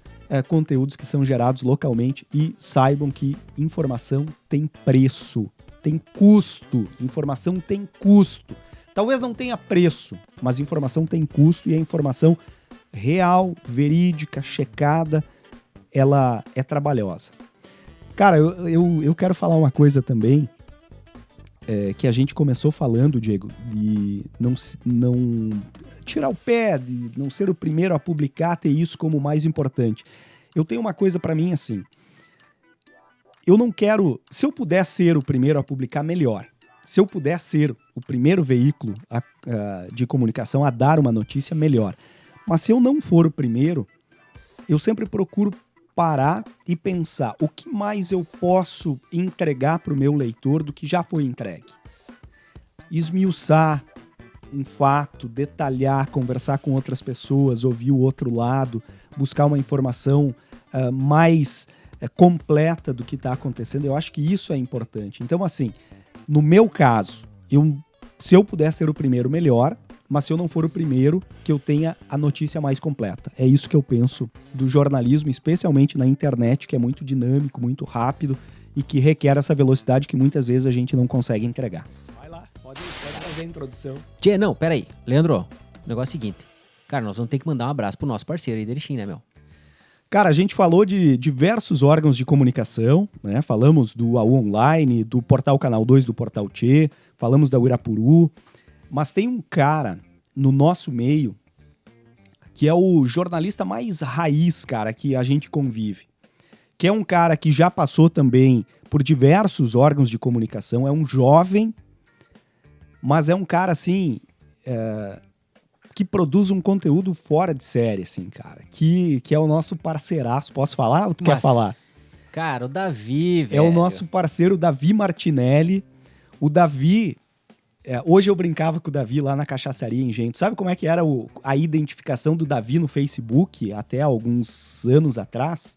conteúdos que são gerados localmente e saibam que informação tem preço, tem custo. Informação tem custo. Talvez não tenha preço, mas informação tem custo, e a informação real, verídica, checada, ela é trabalhosa. Cara, eu quero falar uma coisa também, que a gente começou falando, Diego, de não tirar o pé, de não ser o primeiro a publicar, ter isso como o mais importante. Eu tenho uma coisa pra mim assim: eu não quero, se eu puder ser o primeiro a publicar, melhor. Se eu puder ser o primeiro veículo de comunicação a dar uma notícia, melhor. Mas se eu não for o primeiro, eu sempre procuro parar e pensar o que mais eu posso entregar para o meu leitor do que já foi entregue. Esmiuçar um fato, detalhar, conversar com outras pessoas, ouvir o outro lado, buscar uma informação mais completa do que está acontecendo. Eu acho que isso é importante. Então, assim, no meu caso, se eu puder ser o primeiro, melhor. Mas se eu não for o primeiro, que eu tenha a notícia mais completa. É isso que eu penso do jornalismo, especialmente na internet, que é muito dinâmico, muito rápido e que requer essa velocidade que muitas vezes a gente não consegue entregar. Vai lá, pode fazer. fazer a introdução. Tchê, não, peraí. Leandro, o negócio é o seguinte. Cara, nós vamos ter que mandar um abraço pro nosso parceiro aí de Erechim, né, meu? Cara, a gente falou de diversos órgãos de comunicação, né? Falamos do AU Online, do Portal Canal 2 do Portal Tchê, falamos da Uirapuru, mas tem um cara no nosso meio que é o jornalista mais raiz, cara, que a gente convive. Que é um cara que já passou também por diversos órgãos de comunicação, é um jovem, mas é um cara, assim, que produz um conteúdo fora de série, assim, cara. Que é o nosso parceiraço. Posso falar ou tu quer falar? Cara, o Davi, velho. É o nosso parceiro Davi Martinelli. O Davi... hoje eu brincava com o Davi lá na cachaçaria em Gento. Sabe como é que era a identificação do Davi no Facebook até alguns anos atrás?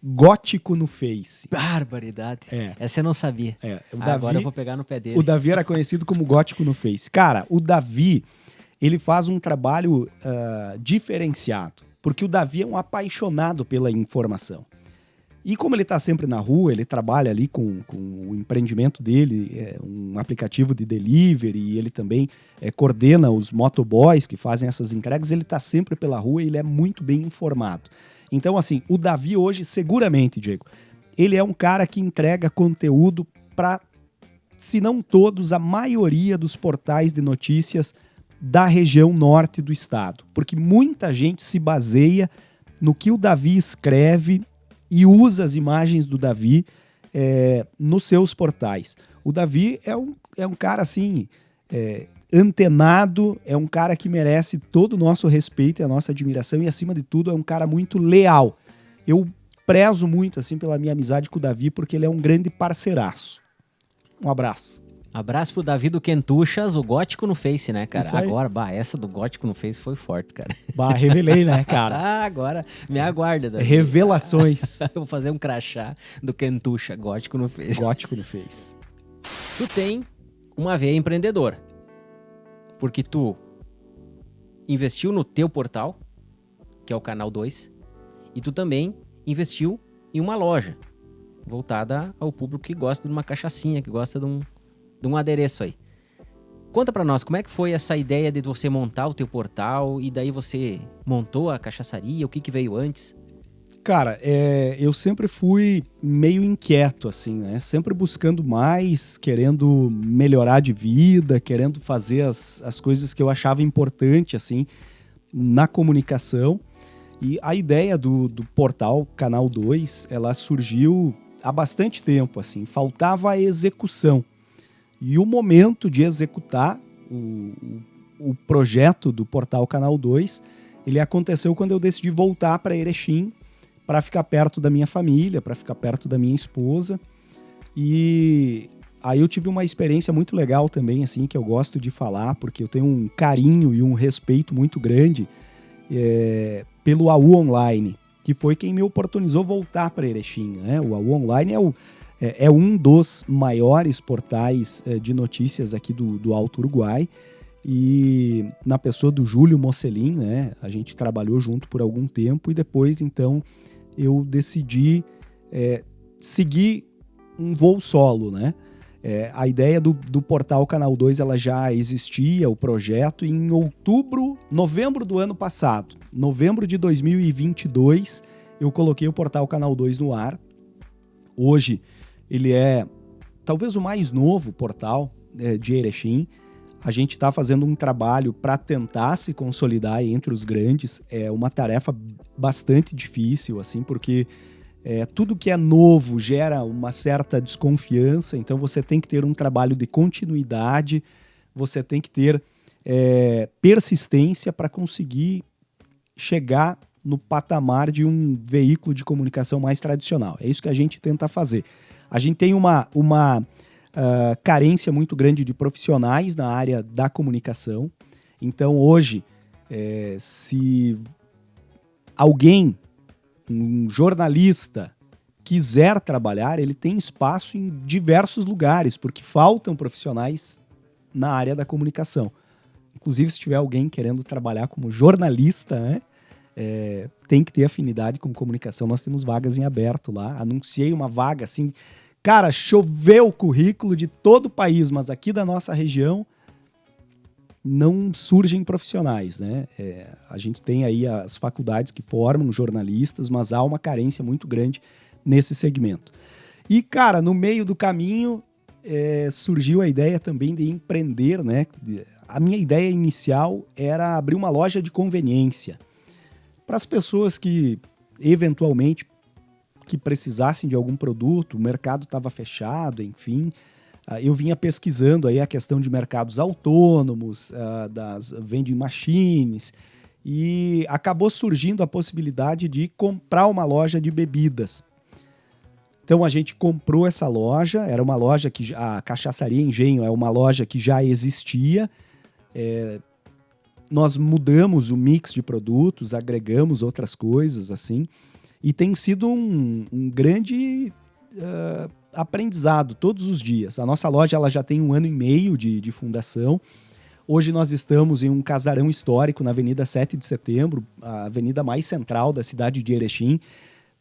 Gótico no Face. Barbaridade. É. Essa eu não sabia. Agora eu vou pegar no pé dele. O Davi era conhecido como Gótico no Face. Cara, o Davi, ele faz um trabalho diferenciado, porque o Davi é um apaixonado pela informação. E como ele está sempre na rua, ele trabalha ali com o empreendimento dele, um aplicativo de delivery, e ele também coordena os motoboys que fazem essas entregas, ele está sempre pela rua e ele é muito bem informado. Então, assim, o Davi hoje, seguramente, Diego, ele é um cara que entrega conteúdo para, se não todos, a maioria dos portais de notícias da região norte do estado. Porque muita gente se baseia no que o Davi escreve e usa as imagens do Davi nos seus portais. O Davi é um cara, assim, antenado, é um cara que merece todo o nosso respeito e a nossa admiração e, acima de tudo, é um cara muito leal. Eu prezo muito, assim, pela minha amizade com o Davi, porque ele é um grande parceiraço. Um abraço. Abraço pro Davi do Quentuchas, o Gótico no Face, né, cara? Isso aí. Agora, essa do Gótico no Face foi forte, cara. Revelei, né, cara? Agora, me aguarda, Davi. Revelações. Eu vou fazer um crachá do Quentucha, Gótico no Face. Gótico no Face. Tu tem uma veia empreendedora. Porque tu investiu no teu portal, que é o Canal 2, e tu também investiu em uma loja voltada ao público que gosta de uma cachaçinha, que gosta de um adereço aí. Conta pra nós, como é que foi essa ideia de você montar o teu portal e daí você montou a cachaçaria, o que veio antes? Cara, eu sempre fui meio inquieto, assim, né? Sempre buscando mais, querendo melhorar de vida, querendo fazer as coisas que eu achava importante, assim, na comunicação. E a ideia do portal Canal 2, ela surgiu há bastante tempo, assim. Faltava a execução. E o momento de executar o projeto do portal Canal 2, ele aconteceu quando eu decidi voltar para Erechim, para ficar perto da minha família, para ficar perto da minha esposa. E aí eu tive uma experiência muito legal também, assim, que eu gosto de falar, porque eu tenho um carinho e um respeito muito grande pelo AU Online, que foi quem me oportunizou voltar para Erechim, né? O AU Online é um dos maiores portais de notícias aqui do Alto Uruguai, e na pessoa do Júlio Mocelin, né? A gente trabalhou junto por algum tempo e depois, então, eu decidi seguir um voo solo, né? A ideia do portal Canal 2, ela já existia, o projeto, em novembro do ano passado. Novembro de 2022, eu coloquei o portal Canal 2 no ar. Hoje, ele é talvez o mais novo portal de Erechim. A gente está fazendo um trabalho para tentar se consolidar entre os grandes. É uma tarefa bastante difícil, assim, porque tudo que é novo gera uma certa desconfiança. Então você tem que ter um trabalho de continuidade, você tem que ter persistência para conseguir chegar no patamar de um veículo de comunicação mais tradicional. É isso que a gente tenta fazer. A gente tem uma carência muito grande de profissionais na área da comunicação. Então, hoje, se alguém, um jornalista, quiser trabalhar, ele tem espaço em diversos lugares, porque faltam profissionais na área da comunicação. Inclusive, se tiver alguém querendo trabalhar como jornalista, né, tem que ter afinidade com comunicação. Nós temos vagas em aberto lá. Anunciei uma vaga, assim... Cara, choveu o currículo de todo o país, mas aqui da nossa região não surgem profissionais, né? A gente tem aí as faculdades que formam jornalistas, mas há uma carência muito grande nesse segmento. E, cara, no meio do caminho surgiu a ideia também de empreender, né? A minha ideia inicial era abrir uma loja de conveniência para as pessoas que, eventualmente, que precisassem de algum produto, o mercado estava fechado, enfim. Eu vinha pesquisando aí a questão de mercados autônomos, das vending machines, e acabou surgindo a possibilidade de comprar uma loja de bebidas. Então a gente comprou essa loja, era uma loja que a Cachaçaria Engenho é uma loja que já existia. Nós mudamos o mix de produtos, agregamos outras coisas assim, e tem sido um grande aprendizado todos os dias. A nossa loja ela já tem 1 ano e meio de fundação. Hoje nós estamos em um casarão histórico na Avenida 7 de Setembro, a avenida mais central da cidade de Erechim.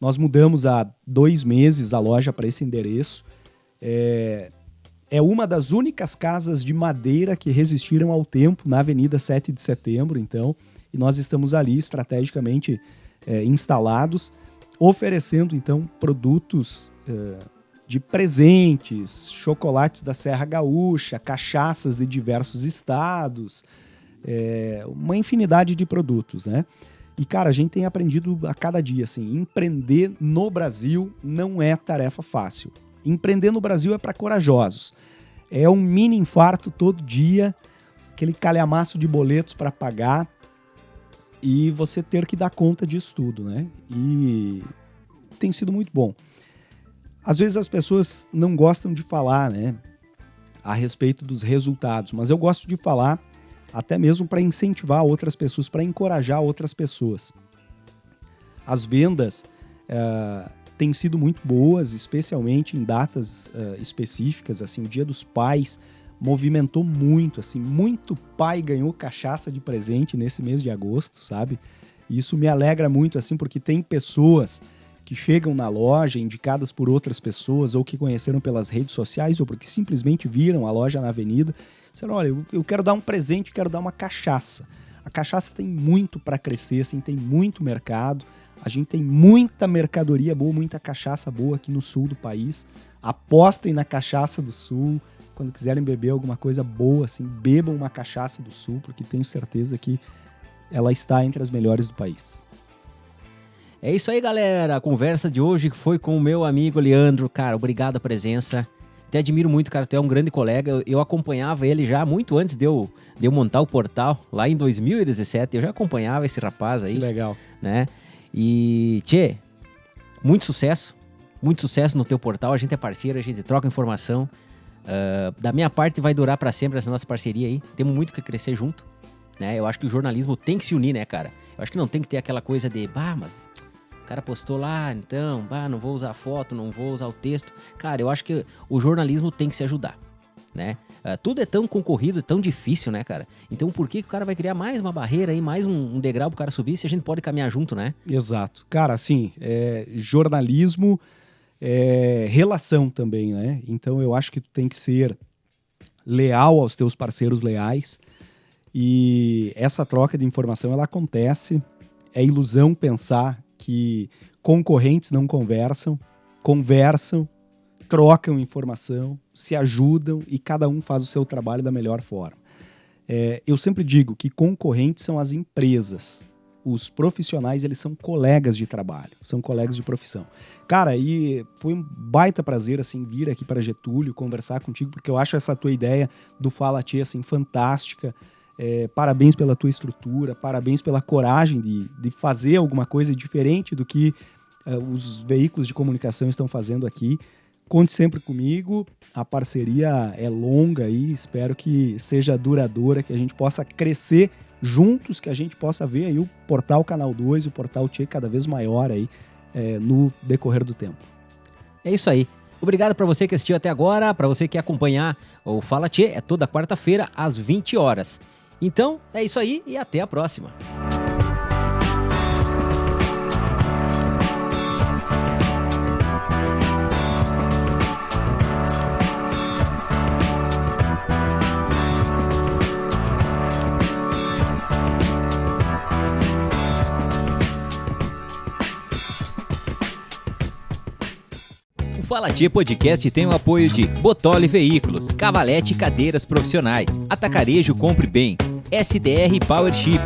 Nós mudamos há 2 meses a loja para esse endereço. É uma das únicas casas de madeira que resistiram ao tempo na Avenida 7 de Setembro, então, e nós estamos ali estrategicamente instalados, oferecendo, então, produtos de presentes, chocolates da Serra Gaúcha, cachaças de diversos estados, uma infinidade de produtos, né? E, cara, a gente tem aprendido a cada dia, assim, empreender no Brasil não é tarefa fácil. Empreender no Brasil é para corajosos. É um mini infarto todo dia, aquele calhamaço de boletos para pagar e você ter que dar conta disso tudo, né? E tem sido muito bom. Às vezes as pessoas não gostam de falar, né, a respeito dos resultados, mas eu gosto de falar até mesmo para incentivar outras pessoas, para encorajar outras pessoas. As vendas têm sido muito boas, especialmente em datas específicas, assim, o Dia dos Pais movimentou muito, assim, muito pai ganhou cachaça de presente nesse mês de agosto, sabe? E isso me alegra muito, assim, porque tem pessoas que chegam na loja indicadas por outras pessoas ou que conheceram pelas redes sociais ou porque simplesmente viram a loja na avenida. Disseram, olha, eu quero dar um presente, quero dar uma cachaça. A cachaça tem muito para crescer, assim, tem muito mercado. A gente tem muita mercadoria boa, muita cachaça boa aqui no sul do país. Apostem na cachaça do sul. Quando quiserem beber alguma coisa boa, assim, bebam uma cachaça do sul, porque tenho certeza que ela está entre as melhores do país. É isso aí, galera. A conversa de hoje foi com o meu amigo Leandro. Cara, obrigado a presença. Te admiro muito, cara. Tu é um grande colega. Eu acompanhava ele já muito antes de eu montar o portal, lá em 2017. Eu já acompanhava esse rapaz aí. Que legal. Né? E, tchê, muito sucesso no teu portal. A gente é parceiro, a gente troca informação. Da minha parte vai durar pra sempre essa nossa parceria aí. Temos muito que crescer junto, né? Eu acho que o jornalismo tem que se unir, né, cara? Eu acho que não tem que ter aquela coisa de, mas o cara postou lá, então, não vou usar foto, não vou usar o texto. Cara, eu acho que o jornalismo tem que se ajudar, né? Tudo é tão concorrido, tão difícil, né, cara? Então por que o cara vai criar mais uma barreira aí, mais um degrau pro cara subir se a gente pode caminhar junto, né? Exato. Cara, assim, jornalismo relação também, né? Então eu acho que tu tem que ser leal aos teus parceiros leais e essa troca de informação, ela acontece. É ilusão pensar que concorrentes não conversam, trocam informação, se ajudam e cada um faz o seu trabalho da melhor forma. Eu sempre digo que concorrentes são as empresas. Os profissionais, eles são colegas de trabalho, são colegas de profissão. Cara, e foi um baita prazer, assim, vir aqui para Getúlio conversar contigo, porque eu acho essa tua ideia do Fala Tchê, assim, fantástica. Parabéns pela tua estrutura, parabéns pela coragem de fazer alguma coisa diferente do que os veículos de comunicação estão fazendo aqui. Conte sempre comigo, a parceria é longa e espero que seja duradoura, que a gente possa crescer juntos, que a gente possa ver aí o portal Canal 2, o portal Tchê cada vez maior aí no decorrer do tempo. É isso aí. Obrigado para você que assistiu até agora, para você que quer acompanhar o Fala Tchê, é toda quarta-feira às 20 horas. Então, é isso aí e até a próxima. Fala Tchê Podcast tem o apoio de Botoli Veículos, Cavalete Cadeiras Profissionais, Atacarejo Compre Bem, SDR Powership,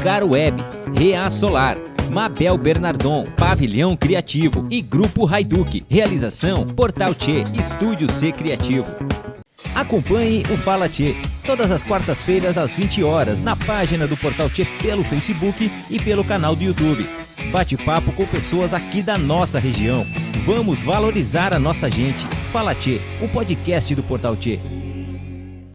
Caro Web, Rea Solar, Mabel Bernardon, Pavilhão Criativo e Grupo Raiduc. Realização Portal Tchê, Estúdio C Criativo. Acompanhe o Fala Tchê todas as quartas-feiras às 20 horas na página do Portal Tchê pelo Facebook e pelo canal do YouTube. Bate-papo com pessoas aqui da nossa região. Vamos valorizar a nossa gente. Fala Tchê, o podcast do Portal Tchê.